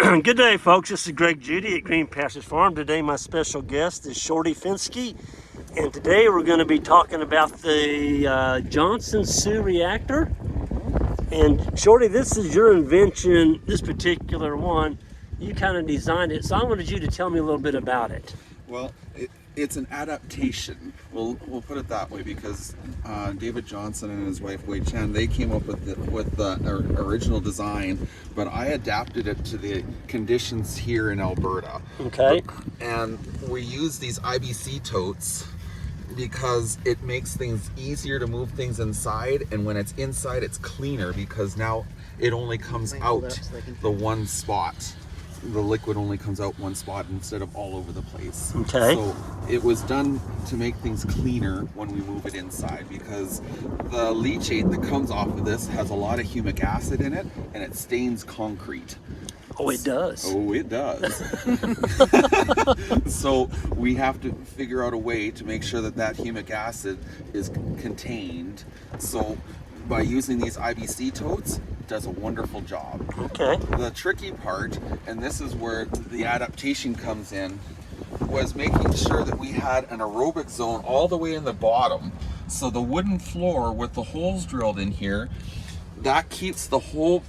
Good day, folks. This is Greg Judy at Green Pastures Farm. Today, my special guest is Shorty Fensky, and today we're going to be talking about the Johnson Sioux Reactor. And Shorty, this is your invention, this particular one. You kind of designed it, so I wanted you to tell me a little bit about it. Well, it's an adaptation. We'll put it that way, because David Johnson and his wife Wei Chen, they came up with the original design, but I adapted it to the conditions here in Alberta. Okay. And we use these IBC totes because it makes things easier to move things inside, and when it's inside it's cleaner because now it only comes out the one spot. The liquid only comes out one spot instead of all over the place. Okay. So it was done to make things cleaner when we move it inside, because the leachate that comes off of this has a lot of humic acid in it and it stains concrete. Oh, it does. Oh, it does. So we have to figure out a way to make sure that that humic acid is contained. So by using these IBC totes, it does a wonderful job. Okay. The tricky part, and this is where the adaptation comes in, was making sure that we had an aerobic zone all the way in the bottom. So the wooden floor with the holes drilled in here, that keeps the whole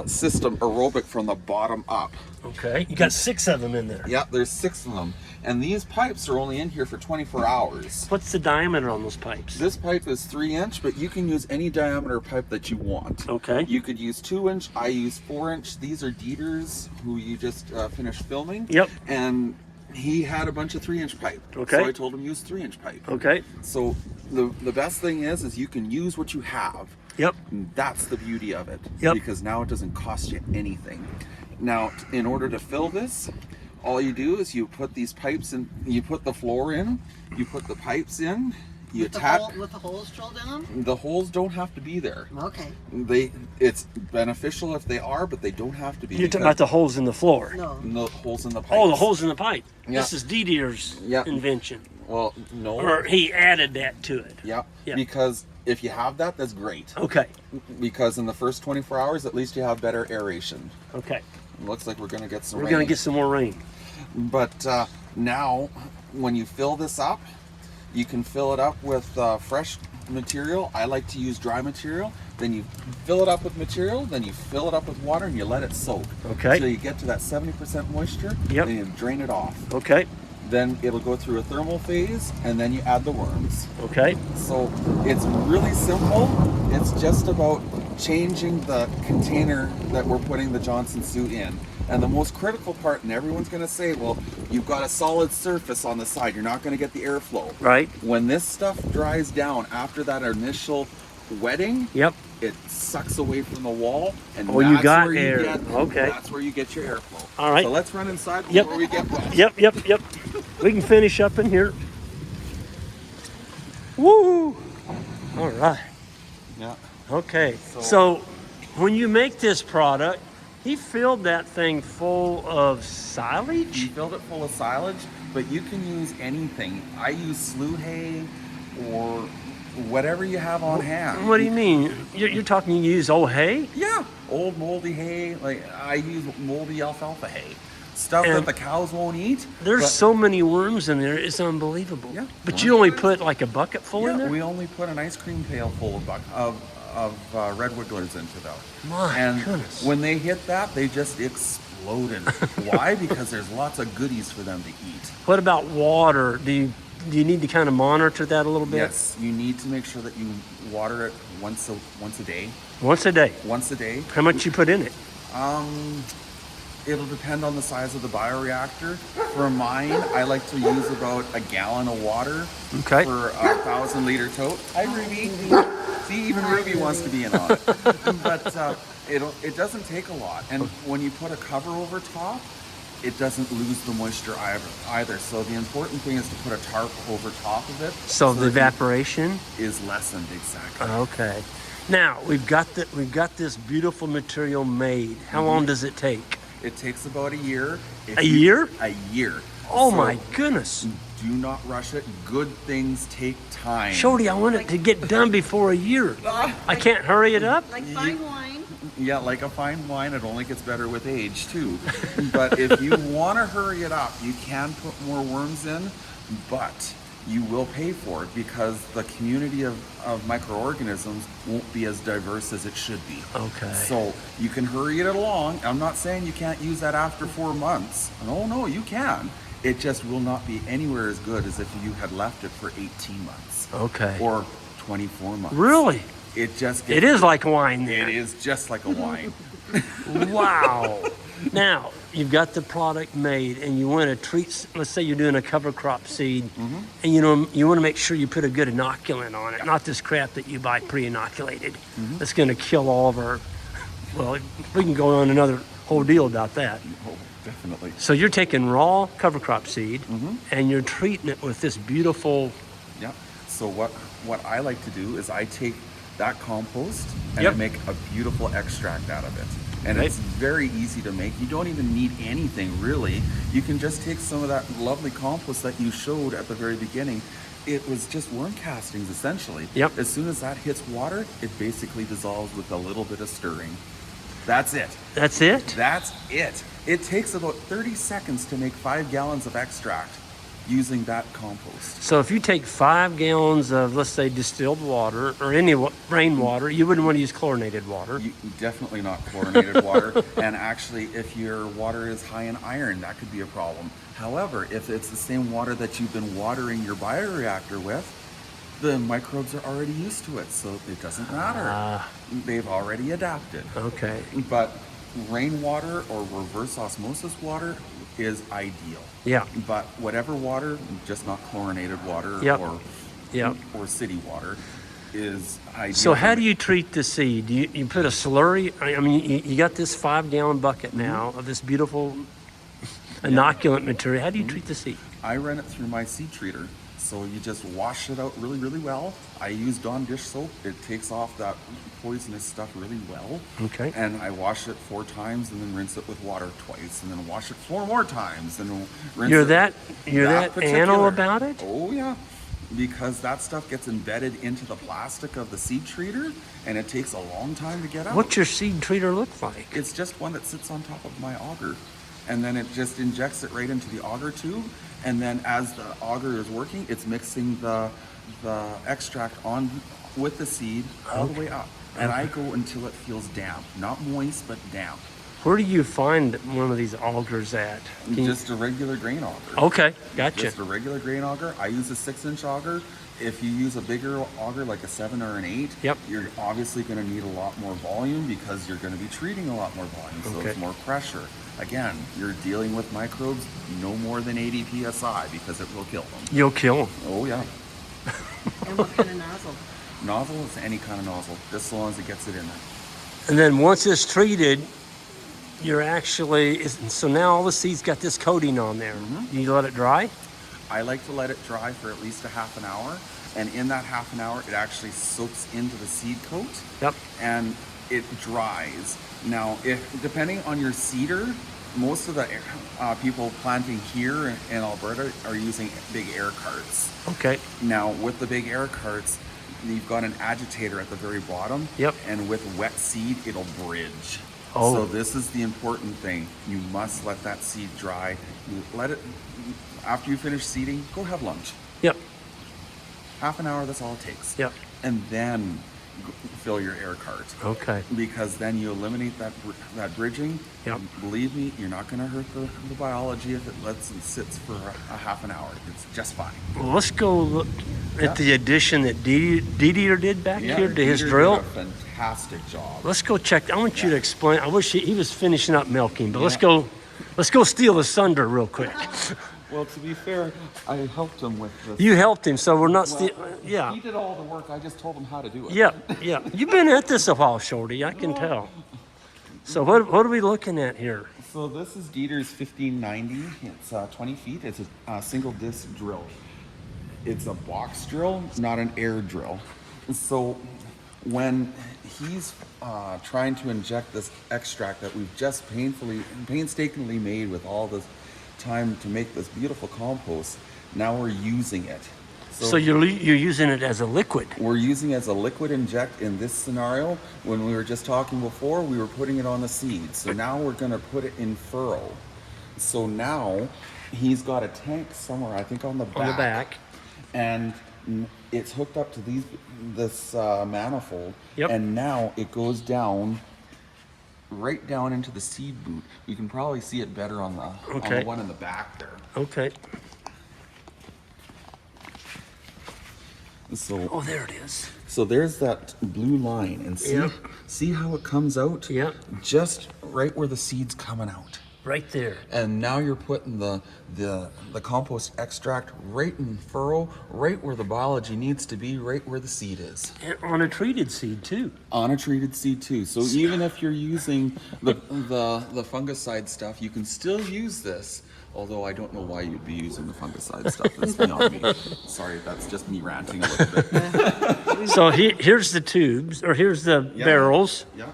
system aerobic from the bottom up. Okay. You got 6 of them in there. Yeah, there's 6 of them. And these pipes are only in here for 24 hours. What's the diameter on those pipes? This pipe is 3-inch, but you can use any diameter pipe that you want. Okay. You could use 2-inch, I use 4-inch. These are Dieter's, who you just finished filming. Yep. And he had a bunch of 3-inch pipe. Okay. So I told him use 3-inch pipe. Okay. So the best thing is you can use what you have. Yep. And that's the beauty of it. Yep. Because now it doesn't cost you anything. Now, in order to fill this, all you do is you put these pipes in, you put the floor in, you put the pipes in, you attach... With the holes drilled in them? The holes don't have to be there. Okay. It's beneficial if they are, but they don't have to be. You're talking about the holes in the floor? No. The holes in the pipe. Oh, the holes in the pipe. Yeah. This is Dieter's invention. Well, no. Or he added that to it. Yeah. Yeah. Because if you have that, that's great. Okay. Because in the first 24 hours, at least you have better aeration. Okay. It looks like we're going to get some We're rain. going to get some more rain. But now, when you fill this up, you can fill it up with fresh material. I like to use dry material. Then you fill it up with material, then you fill it up with water, and you let it soak. Okay. Until you get to that 70% moisture, Yep. and you drain it off. Okay. Then it'll go through a thermal phase, and then you add the worms. Okay. So it's really simple. It's just about changing the container that we're putting the Johnson Sioux in. And the most critical part, and everyone's going to say, well, you've got a solid surface on the side. You're not going to get the airflow. Right. When this stuff dries down after that initial wetting, Yep. it sucks away from the wall, and Oh, that's you got where air. you get, Okay. that's where you get your airflow. All right. So let's run inside Yep. before we get wet. Yep. We can finish up in here. Woo! All right. Yeah. Okay. So when you make this product, he filled that thing full of silage? You filled it full of silage, but you can use anything. I use slough hay or whatever you have on hand. What do you mean? You're talking you use old hay? Yeah, old moldy hay. Like I use moldy alfalfa hay, stuff And that the cows won't eat. There's but- so many worms in there, it's unbelievable. Yeah. But you only put like a bucket full in Yeah, there? we only put an ice cream pail full of red wigglers into them. My and goodness. when they hit that, they just exploded. Why? Because there's lots of goodies for them to eat. What about water? Do you need to kind of monitor that a little bit? Yes, you need to make sure that you water it once a day. Once a day. Once a day. How much you put in it? It'll depend on the size of the bioreactor. For mine, I like to use about a gallon of water Okay. for a 1,000-liter tote. Hi, Ruby. See, even Ruby wants to be in on it. But it doesn't take a lot. And when you put a cover over top, it doesn't lose the moisture either. So the important thing is to put a tarp over top of it. So the that evaporation is lessened, exactly. Okay. Now we've got this beautiful material made. How long does it take? It takes about a year. A year? A year. Oh So my goodness. do not rush it. Good things take time. Shorty, I want it to get done before a year. I can't hurry it up. Like fine wine. Yeah, like a fine wine, it only gets better with age too. But if you want to hurry it up, you can put more worms in, but you will pay for it because the community of microorganisms won't be as diverse as it should be. Okay. So you can hurry it along. I'm not saying you can't use that after 4 months. No, you can. It just will not be anywhere as good as if you had left it for 18 months. Okay. Or 24 months. Really? It just It is like wine It then. is just like a wine. Wow. Now, you've got the product made and you want to treat, let's say you're doing a cover crop seed, and you want to make sure you put a good inoculant on it, not this crap that you buy pre-inoculated. That's going to kill all of our, well, we can go on another whole deal about that. Oh, definitely. So you're taking raw cover crop seed and you're treating it with this beautiful. Yeah. So what I like to do is I take that compost and Yep. I make a beautiful extract out of it. And Right. it's very easy to make. You don't even need anything really. You can just take some of that lovely compost that you showed at the very beginning. It was just worm castings essentially. Yep. As soon as that hits water, it basically dissolves with a little bit of stirring. That's it. That's it? That's it. It takes about 30 seconds to make 5 gallons of extract using that compost. So if you take 5 gallons of, let's say, distilled water or any rainwater, you wouldn't want to use chlorinated water. You, definitely not chlorinated water. And actually, if your water is high in iron, that could be a problem. However, if it's the same water that you've been watering your bioreactor with, the microbes are already used to it, so it doesn't matter. They've already adapted. Okay. But rainwater or reverse osmosis water is ideal. Yeah. But whatever water, just not chlorinated water Yep. or city water, is ideal. So how do you treat the seed? You put a slurry? I mean, you got this 5-gallon bucket now of this beautiful inoculant material. How do you treat the seed? I run it through my seed treater. So you just wash it out really, really well. I use Dawn dish soap. It takes off that poisonous stuff really well. Okay. And I wash it 4 times and then rinse it with water twice and then wash it 4 more times and rinse You're it. that anal particular. about it? Oh yeah. Because that stuff gets embedded into the plastic of the seed treater and it takes a long time to get out. What's your seed treater look like? It's just one that sits on top of my auger. And then it just injects it right into the auger tube. And then as the auger is working, it's mixing the extract on with the seed all the way up. And I go until it feels damp. Not moist, but damp. Where do you find one of these augers at? Just a regular grain auger. Okay, gotcha. Just a regular grain auger. I use a 6-inch auger. If you use a bigger auger like a 7 or an 8, Yep. you're obviously going to need a lot more volume because you're going to be treating a lot more volume, so Okay. it's more pressure. Again, you're dealing with microbes no more than 80 psi because it will kill them. You'll kill them. Oh yeah. And what kind of nozzle? Nozzle is any kind of nozzle, just so long as it gets it in there. And then once it's treated, you're actually, so now all the seeds got this coating on there. You let it dry? I like to let it dry for at least a half an hour. And in that half an hour, it actually soaks into the seed coat. Yep. And it dries. Now, depending on your seeder, most of the people planting here in Alberta are using big air carts. Okay. Now, with the big air carts, you've got an agitator at the very bottom. Yep. And with wet seed, it'll bridge. Oh. So this is the important thing. You must let that seed dry. You let it, after you finish seeding, go have lunch. Yep. Half an hour, that's all it takes. Yep. And then fill your air cart. Okay. Because then you eliminate that bridging. Yep. Believe me, you're not going to hurt the biology if it sits for a half an hour. It's just fine. Well, let's go look at the addition that Dieter did back here to his Dieter drill. did a fantastic job. Let's go check. I want you to explain. I wish he was finishing up milking, but let's go steal the thunder real quick. Well, to be fair, I helped him with this. You helped him, so we're not yeah. He did all the work. I just told him how to do it. Yeah. You've been at this a while, Shorty. I can tell. So what are we looking at here? So this is Dieter's 1590. It's 20 feet. It's a single disc drill. It's a box drill, not an air drill. So when he's trying to inject this extract that we've just painstakingly made with all this time to make this beautiful compost, now we're using it. So you're using it as a liquid. We're using it as a liquid inject in this scenario. When we were just talking before, we were putting it on the seed. So now we're going to put it in furrow. So now he's got a tank somewhere, I think on the back. On the back. And it's hooked up to this manifold. Yep. And now it goes down, right down into the seed boot. You can probably see it better on the one in the back there. Okay. So, oh, there it is. So there's that blue line, and see how it comes out? Yep. Just right where the seed's coming out. Right there. And now you're putting the compost extract right in furrow, right where the biology needs to be, right where the seed is. And on a treated seed too. On a treated seed too. So even if you're using the fungicide stuff, you can still use this. Although I don't know why you'd be using the fungicide stuff. That's beyond me. Sorry, that's just me ranting a little bit. So here's the tubes, or here's the barrels. Yeah.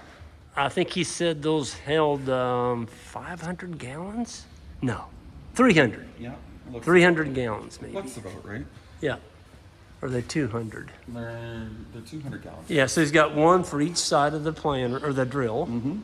I think he said those held 500 gallons? No, 300. Yeah. 300 gallons maybe. Looks about right. Yeah. Or are they 200? They're 200 gallons. Yeah, so he's got one for each side of the planter, or the drill. Mm-hmm.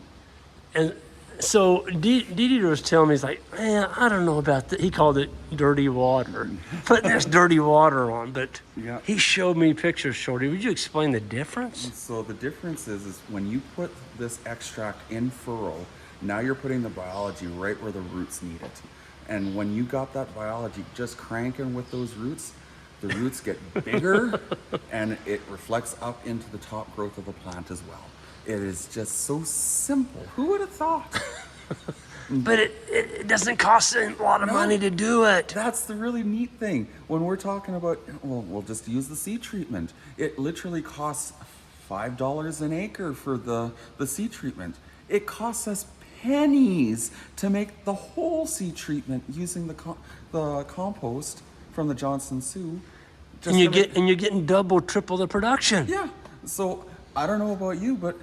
And so Didi was telling me, he's like, man, I don't know about that. He called it dirty water. Putting this dirty water on, but he showed me pictures, Shorty. Would you explain the difference? So the difference is when you put this extract in furrow, now you're putting the biology right where the roots need it. And when you got that biology just cranking with those roots, the roots get bigger and it reflects up into the top growth of the plant as well. It is just so simple. Who would have thought? But it doesn't cost a lot of money to do it. That's the really neat thing. When we're talking about, well, we'll just use the seed treatment. It literally costs $5 an acre for the seed treatment. It costs us pennies to make the whole seed treatment using the compost from the Johnson Sioux. And you're getting double, triple the production. Yeah. So I don't know about you, but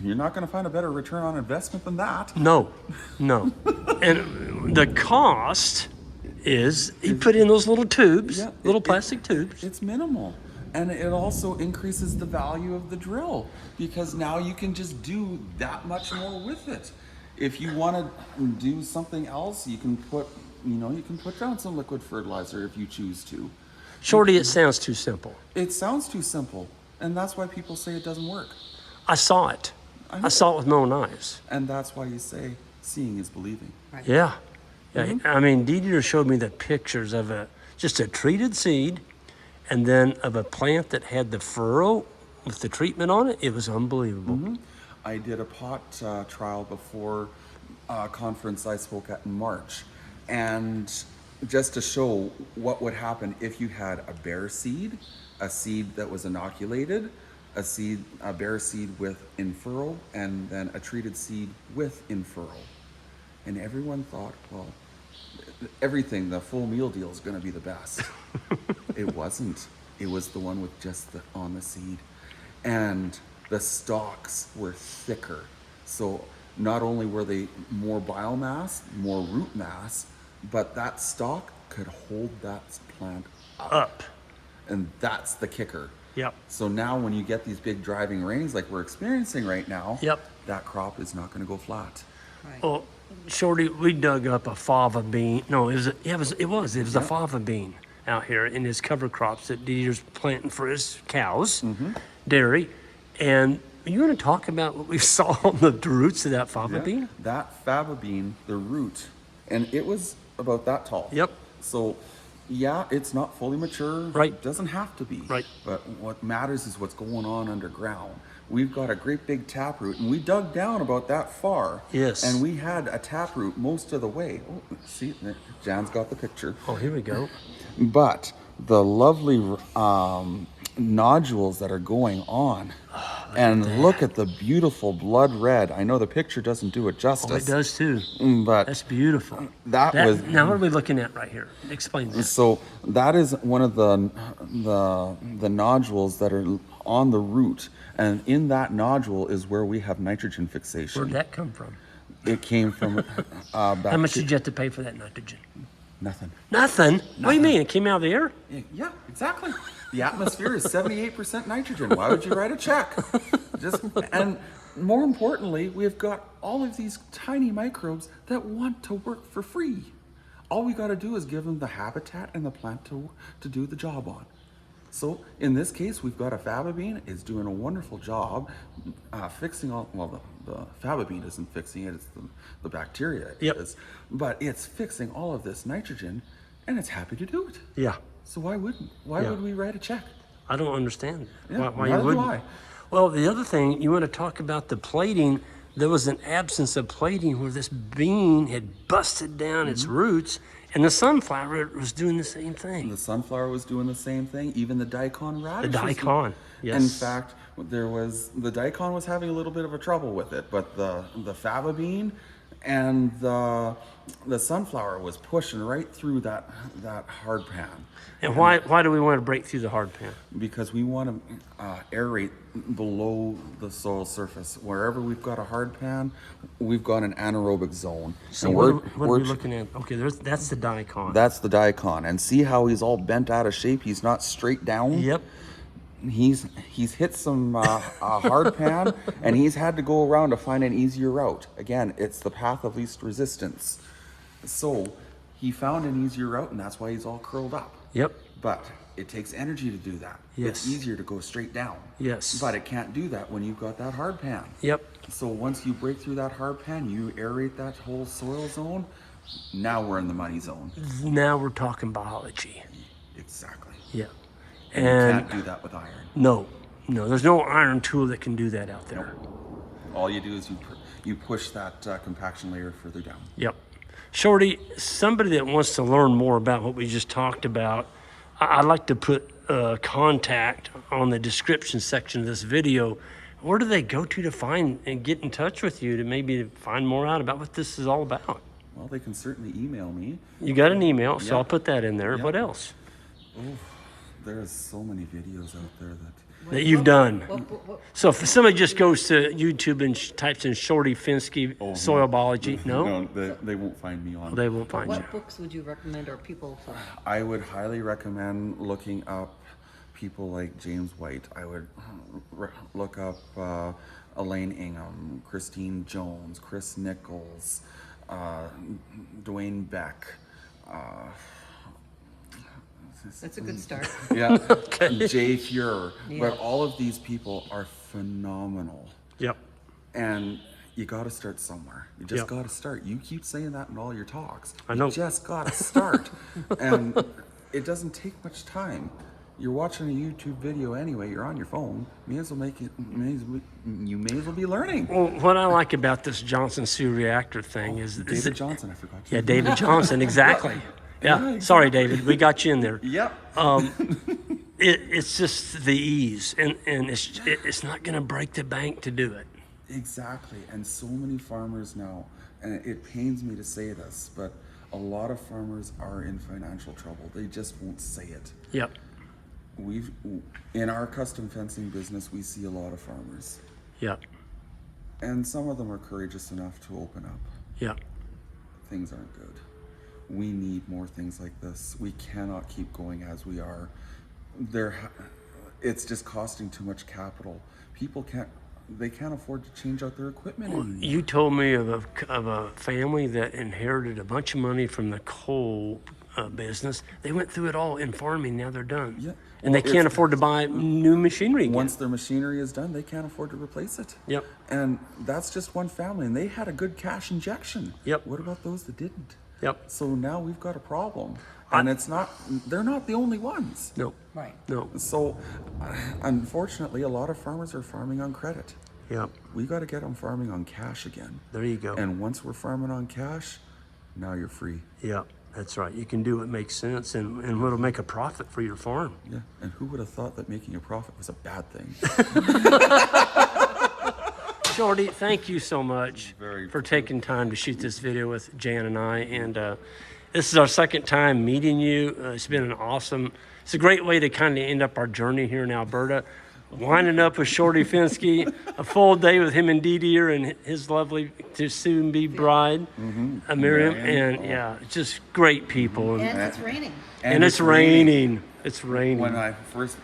you're not going to find a better return on investment than that. No. And the cost is he put in those little tubes, little plastic tubes. It's minimal. And it also increases the value of the drill because now you can just do that much more with it. If you want to do something else, you can put down some liquid fertilizer if you choose to. Shorty, it sounds too simple. It sounds too simple. And that's why people say it doesn't work. I saw it. I saw it with my own eyes. And that's why you say seeing is believing. Right. Yeah. I mean, Didi showed me the pictures of just a treated seed and then of a plant that had the furrow with the treatment on it. It was unbelievable. Mm-hmm. I did a pot trial before a conference I spoke at in March. And just to show what would happen if you had a bare seed, a seed that was inoculated, a bare seed with in-furrow, and then a treated seed with in-furrow. And everyone thought, well, everything, the full meal deal is going to be the best. It wasn't. It was the one with just on the seed. And the stalks were thicker. So not only were they more biomass, more root mass, but that stalk could hold that plant up. And that's the kicker. Yep. So now when you get these big driving rains like we're experiencing right now, that crop is not going to go flat. Right. Well, Shorty, we dug up a fava bean. No, it was a fava bean out here in his cover crops that Didi was planting for his cows, dairy. And you want to talk about what we saw on the roots of that fava bean? That fava bean, the root, and it was about that tall. Yep. So, yeah, it's not fully mature. Right. It doesn't have to be. Right. But what matters is what's going on underground. We've got a great big taproot, and we dug down about that far. Yes. And we had a taproot most of the way. Oh, see, Jan's got the picture. Oh, here we go. But the lovely nodules that are going on. And look at the beautiful blood red. I know the picture doesn't do it justice. Oh, it does too. But that's beautiful. That was. Now, what are we looking at right here? Explain that. So that is one of the nodules that are on the root, and in that nodule is where we have nitrogen fixation. Where'd that come from? It came from. How much did you have to pay for that nitrogen? Nothing. Nothing? What do you mean? It came out of the air? Yeah, exactly. The atmosphere is 78% nitrogen. Why would you write a check? And more importantly, we've got all of these tiny microbes that want to work for free. All we got to do is give them the habitat and the plant to do the job on. So in this case, we've got a faba bean. It's doing a wonderful job fixing all, well, the faba bean isn't fixing it, it's the bacteria is. But it's fixing all of this nitrogen, and it's happy to do it. Yeah. So why would we write a check? I don't understand Yeah, why you neither do wouldn't. I. Well, the other thing, you want to talk about the plating. There was an absence of plating where this bean had busted down its roots, and the sunflower was doing the same thing. The sunflower was doing the same thing. Even the daikon radish. The daikon, yes. In fact, the daikon was having a little bit of a trouble with it, but the faba bean and the sunflower was pushing right through that hard pan. And why do we want to break through the hard pan? Because we want to aerate below the soil surface. Wherever we've got a hard pan, we've got an anaerobic zone. So And what are we looking at? Okay, that's the daikon. That's the daikon. And see how he's all bent out of shape? He's not straight down. Yep. He's hit some hard pan, and he's had to go around to find an easier route. Again, it's the path of least resistance. So he found an easier route, and that's why he's all curled up. Yep. But it takes energy to do that. Yes. It's easier to go straight down. Yes. But it can't do that when you've got that hard pan. Yep. So once you break through that hard pan, you aerate that whole soil zone. Now we're in the money zone. Now we're talking biology. Exactly. Yeah. And you can't do that with iron. No, there's no iron tool that can do that out there. All you do is you push that compaction layer further down. Yep. Shorty, somebody that wants to learn more about what we just talked about, I'd like to put contact on the description section of this video. Where do they go to find and get in touch with you to maybe find more out about what this is all about? Well, they can certainly email me. You got an email, so Yeah. I'll put that in there. Yeah. What else Oh, there's so many videos out there that you've done? What, So if somebody just goes to YouTube and types in Shorty Fensky soil biology, no? they won't find me on. They won't find you. what books would you recommend or people to? I would highly recommend looking up people like James White. I would look up Elaine Ingham, Christine Jones, Chris Nichols, Dwayne Beck. That's a good start. Yeah, Jay Fuhrer. Yeah. But all of these people are phenomenal. Yep. And you got to start somewhere. You just Yep. got to start. You keep saying that in all your talks. I know. You just got to start. And it doesn't take much time. You're watching a YouTube video anyway. You're on your phone. You may as well be learning. Well, what I like about this Johnson Sioux reactor thing is David that- Johnson, I forgot. Yeah, David Johnson, exactly. Yeah, sorry, David, we got you in there. Yep. It's just the ease, and it's not going to break the bank to do it. Exactly. And so many farmers now, and it pains me to say this, but a lot of farmers are in financial trouble. They just won't say it. Yep. In our custom fencing business, we see a lot of farmers, Yep. and some of them are courageous enough to open up. Yep. Things aren't good. We need more things like this. We cannot keep going as we are. It's just costing too much capital. People can't afford to change out their equipment anymore. You told me of a family that inherited a bunch of money from the coal business. They went through it all in farming. Now they're done. Yeah. And they Well, can't it's- afford to buy new machinery again. Once their machinery is done, they can't afford to replace it. Yep. And that's just one family, and they had a good cash injection. Yep. What about those that didn't? Yep. So now we've got a problem. And they're not the only ones. No. Right. No. So unfortunately, a lot of farmers are farming on credit. Yep. We got to get them farming on cash again. There you go. And once we're farming on cash, now you're free. Yep. That's right. You can do what makes sense and what'll make a profit for your farm. Yeah. And who would have thought that making a profit was a bad thing? Shorty, thank you so much Very for taking time to shoot this video with Jan and I. And this is our second time meeting you. It's been it's a great way to kind of end up our journey here in Alberta. winding up with Shorty Fensky, a full day with him and Dee Dee and his lovely to soon be bride, Miriam, and yeah, just great people. And it's raining. And it's raining. It's raining.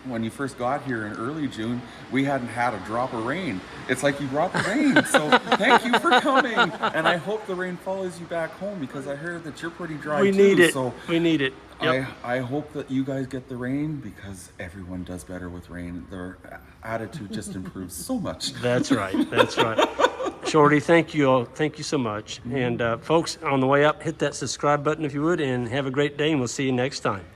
When you first got here in early June, we hadn't had a drop of rain. It's like you brought the rain. So thank you for coming. And I hope the rain follows you back home because I heard that you're pretty dry We too. need it. So We need it. Yep. I hope that you guys get the rain because everyone does better with rain. Their attitude just improves so much. That's right. That's right. Shorty, thank you. Thank you so much. And folks, on the way up, hit that subscribe button if you would, and have a great day, and we'll see you next time.